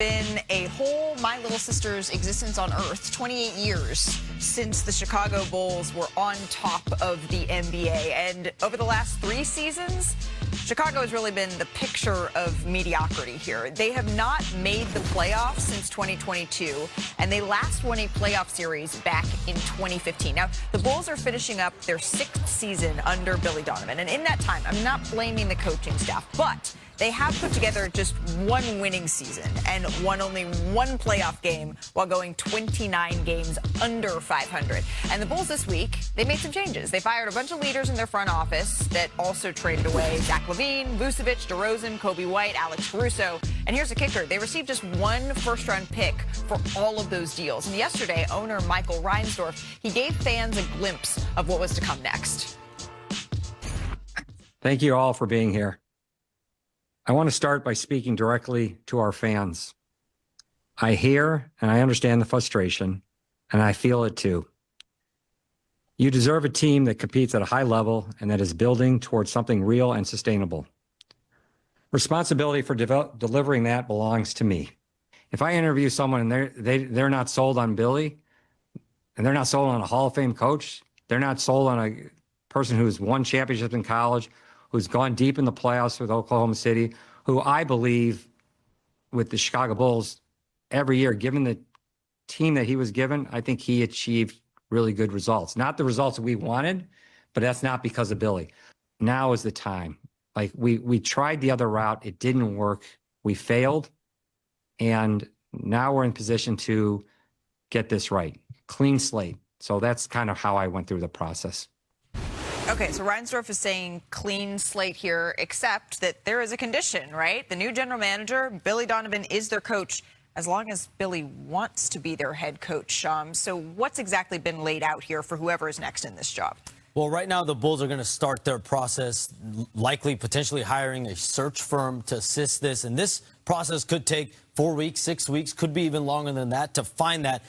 Been a whole My Little Sister's existence on Earth, 28 years since the Chicago Bulls were on top of the NBA. And over the last 3 seasons, Chicago has really been the picture of mediocrity here. They have not made the playoffs since 2022, and they last won a playoff series back in 2015. Now, the Bulls are finishing up their 6th season under Billy Donovan, and in that time, I'm not blaming the coaching staff, but they have put together just one winning season and won only one playoff game while going 29 games under 500. And the Bulls this week, they made some changes. They fired a bunch of leaders in their front office that also traded away Zach LaVine, Vucevic, DeRozan, Kobe White, Alex Caruso. And here's the kicker. They received just one first-round pick for all of those deals. And yesterday, owner Michael Reinsdorf, he gave fans a glimpse of what was to come next. Thank you all for being here. I want to start by speaking directly to our fans. I hear and I understand the frustration, and I feel it too. You deserve a team that competes at a high level and that is building towards something real and sustainable. Responsibility for delivering that belongs to me. If I interview someone and they're not sold on Billy, and they're not sold on a Hall of Fame coach, they're not sold on a person who's won championships in college, who's gone deep in the playoffs with Oklahoma City, who I believe with the Chicago Bulls every year, given the team that he was given, I think he achieved really good results. Not the results that we wanted, but that's not because of Billy. Now is the time. Like we tried the other route. It didn't work. We failed. And now we're in position to get this right. Clean slate. So that's kind of how I went through the process. Okay, so Reinsdorf is saying clean slate here, except that there is a condition, right? The new general manager, Billy Donovan, is their coach as long as Billy wants to be their head coach. So what's exactly been laid out here for whoever is next in this job? Well, right now the Bulls are going to start their process, likely potentially hiring a search firm to assist this. And this process could take 4 weeks, 6 weeks, could be even longer than that to find that.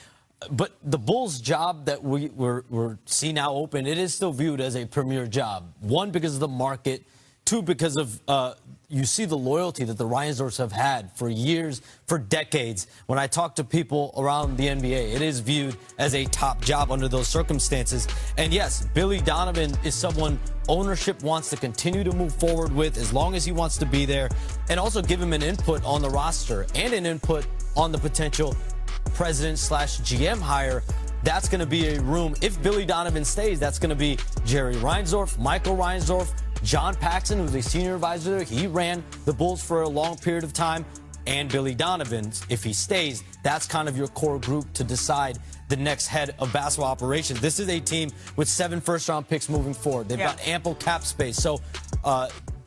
But the Bulls' job that we're see now open, it is still viewed as a premier job. 1, because of the market. 2, because of you see the loyalty that the Reinsdorfs have had for years, for decades. When I talk to people around the NBA, it is viewed as a top job under those circumstances. And yes, Billy Donovan is someone ownership wants to continue to move forward with as long as he wants to be there, and also give him an input on the roster and an input on the potential president/GM hire. That's going to be a room. If Billy Donovan stays, that's going to be Jerry Reinsdorf, Michael Reinsdorf, John Paxson, who's a senior advisor there. He ran the Bulls for a long period of time. And Billy Donovan, if he stays, that's kind of your core group to decide the next head of basketball operations. This is a team with 7 first-round picks moving forward. They've got ample cap space. So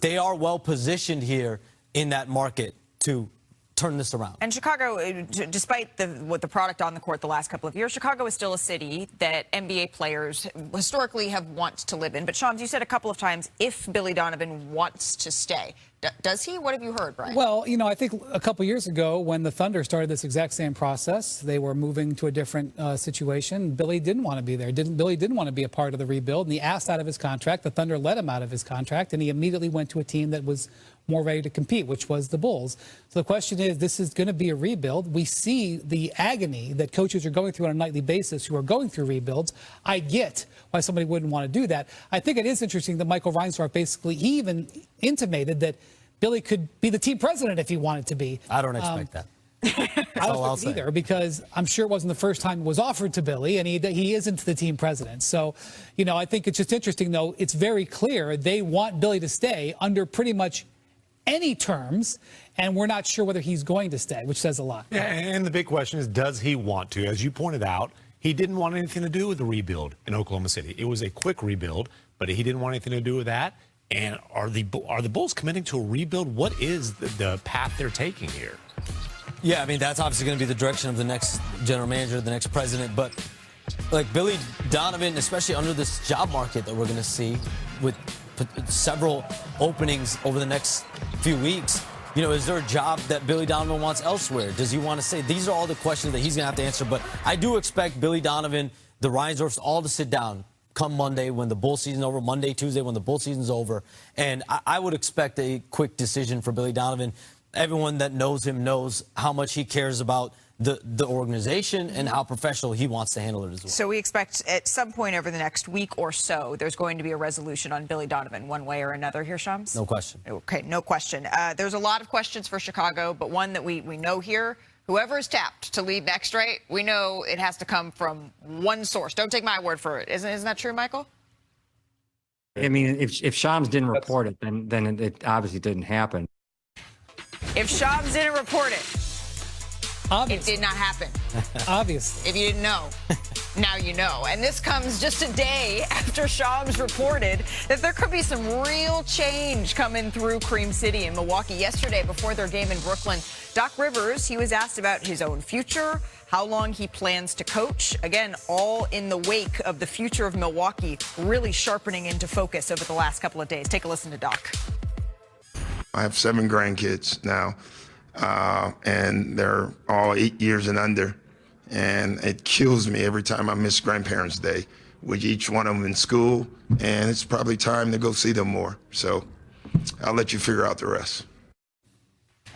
they are well positioned here in that market to turn this around. And Chicago, despite the product on the court the last couple of years, Chicago is still a city that NBA players historically have wanted to live in. But, Shams, you said a couple of times, if Billy Donovan wants to stay. Does he? What have you heard, Brian? Well, you know, I think a couple years ago when the Thunder started this exact same process, they were moving to a different situation. Billy didn't want to be there. Billy didn't want to be a part of the rebuild, and he asked out of his contract. The Thunder let him out of his contract, and he immediately went to a team that was more ready to compete, which was the Bulls. So the question is, this is going to be a rebuild. We see the agony that coaches are going through on a nightly basis who are going through rebuilds. I get why somebody wouldn't want to do that. I think it is interesting that Michael Reinsdorf basically, he even intimated that Billy could be the team president if he wanted to be. I don't expect that. I don't expect either, because I'm sure it wasn't the first time it was offered to Billy, and he isn't the team president. So, you know, I think it's just interesting, though. It's very clear they want Billy to stay under pretty much any terms, and we're not sure whether he's going to stay, which says a lot. Yeah, and the big question is, does he want to? As you pointed out, he didn't want anything to do with the rebuild in Oklahoma City. It was a quick rebuild, but he didn't want anything to do with that. And are the Bulls committing to a rebuild? What is the path they're taking here? Yeah, I mean, that's obviously going to be the direction of the next general manager, the next president. But, like, Billy Donovan, especially under this job market that we're going to see with several openings over the next few weeks, you know, is there a job that Billy Donovan wants elsewhere? Does he want to say? These are all the questions that he's going to have to answer. But I do expect Billy Donovan, the Reinsdorfs, all to sit down come Monday when the Bull season's over, Monday, Tuesday when the Bull season's over. And I would expect a quick decision for Billy Donovan. everyone that knows him knows how much he cares about the organization and how professional he wants to handle it as well. So we expect at some point over the next week or so, there's going to be a resolution on Billy Donovan one way or another here, Shams? No question. Okay, no question. There's a lot of questions for Chicago, but one that we know here, whoever is tapped to lead next, right, we know it has to come from one source. Don't take my word for it. Isn't that true, Michael? I mean, if Shams didn't report it, then it obviously didn't happen. If Shams didn't report it, Obviously. it did not happen. Obviously. If you didn't know, now you know. And this comes just a day after Shams reported that there could be some real change coming through Cream City in Milwaukee. Yesterday, before their game in Brooklyn, Doc Rivers, he was asked about his own future, how long he plans to coach. Again, all in the wake of the future of Milwaukee really sharpening into focus over the last couple of days. Take a listen to Doc. I have 7 grandkids now, and they're all 8 years and under. And it kills me every time I miss Grandparents' Day with each one of them in school. And it's probably time to go see them more. So I'll let you figure out the rest.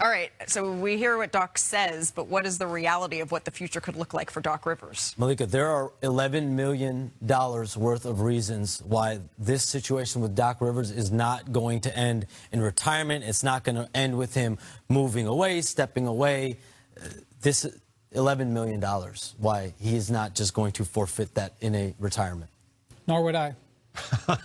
All right, so we hear what Doc says, but what is the reality of what the future could look like for Doc Rivers? Malika, there are $11 million worth of reasons why this situation with Doc Rivers is not going to end in retirement. It's not going to end with him moving away, stepping away. This $11 million, why he is not just going to forfeit that in a retirement. Nor would I.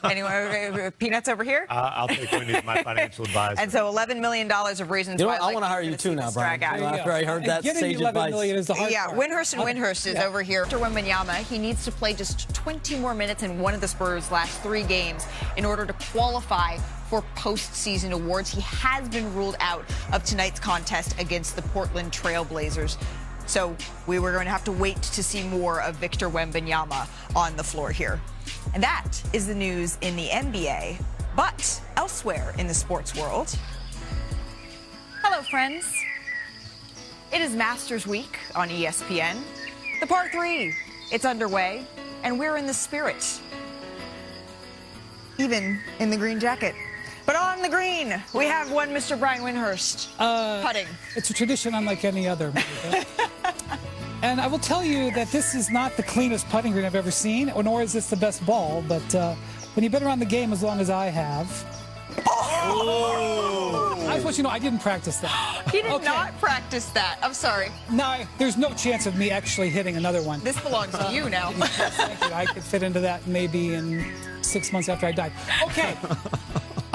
Anyway, Peanuts over here. I'll take Wendy as my financial advisor. And so $11 million of reasons You know why what? I want to hire you too now, Brian. drag out. After I heard that Getting sage $11 advice. million is the hard Yeah, part. Windhurst is over here. Victor Wembanyama, he needs to play just 20 more minutes in one of the Spurs' last 3 games in order to qualify for postseason awards. He has been ruled out of tonight's contest against the Portland Trail Blazers. So we were going to have to wait to see more of Victor Wembanyama on the floor here. And that is the news in the NBA. But elsewhere in the sports world, hello, friends. It is Masters Week on ESPN. The Par 3, it's underway, and we're in the spirit. Even in the green jacket. But on the green, we have one Mr. Brian Windhurst putting. It's a tradition unlike any other. And I will tell you that this is not the cleanest putting green I've ever seen, nor is this the best ball. But when you've been around the game as long as I have, I just want you to know I didn't practice that. He did not practice that. I'm sorry. No, there's no chance of me actually hitting another one. This belongs to you now. Thank you. I could fit into that maybe in 6 months after I died. Okay.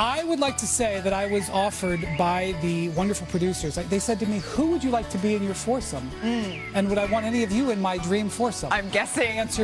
I would like to say that I was offered by the wonderful producers. They said to me, who would you like to be in your foursome? And would I want any of you in my dream foursome? I'm guessing. The answer